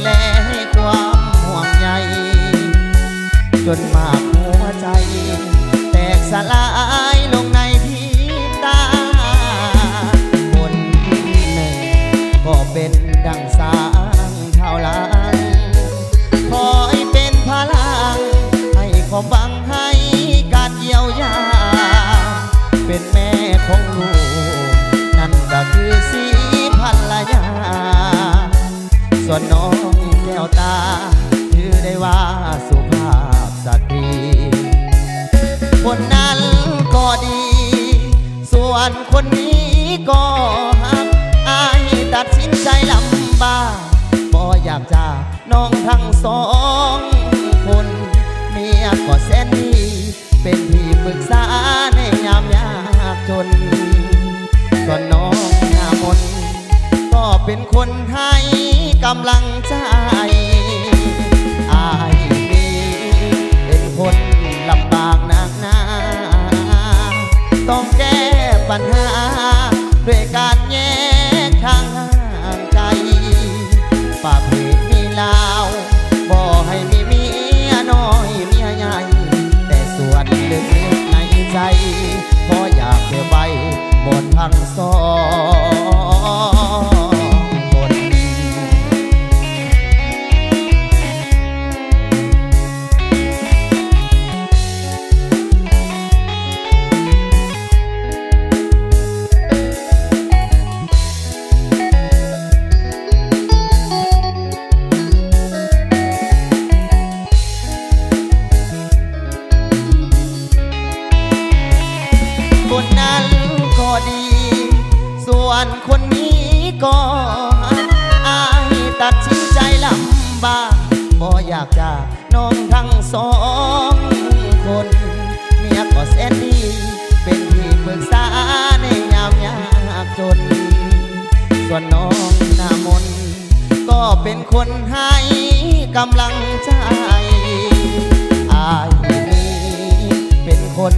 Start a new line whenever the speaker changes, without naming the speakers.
แลให้ความห่วงใยจนมากหัวใจแตกสลายลงในพริบตาคนหนึ่งก็เป็นดังสางเท่าลังคอยเป็นพลังให้ความหวังให้การเยียวยาเป็นแม่ของลูกนั่นก็คือสีภรรยาส่วนน้องแก้วตาถือได้ว่าสุภาพสตรีคนนั้นก็ดีส่วนคนนี้ก็หักอายตัดสินใจลำบากบ่อยากจากน้องทั้งสองคนเมียก็แสนดีเป็นที่ปรึกษาในยามยากจนส่วนน้องหน้ามนก็เป็นคนให้กำลังใจอายนี้เป็นคนลำบากหนักหนาต้องแก้ปัญหาด้วยการแยกทางห่างไกลปากเพจมีลาวบ่ให้มีเมียน้อยเมียใหญ่แต่ส่วนลึกๆในใจพออยากเก็บไว้หมดทั้งสองคนนั้นก็ดีส่วนคนนี้ก็อายตัดสินใจลำบากบ่อยากจากน้องทั้งสองคนเมียก็แสนดีเป็นที่ปรึกษาในยามยากจนส่วนน้องหน้ามนก็เป็นคนให้กำลังใจอายนี้เป็นคน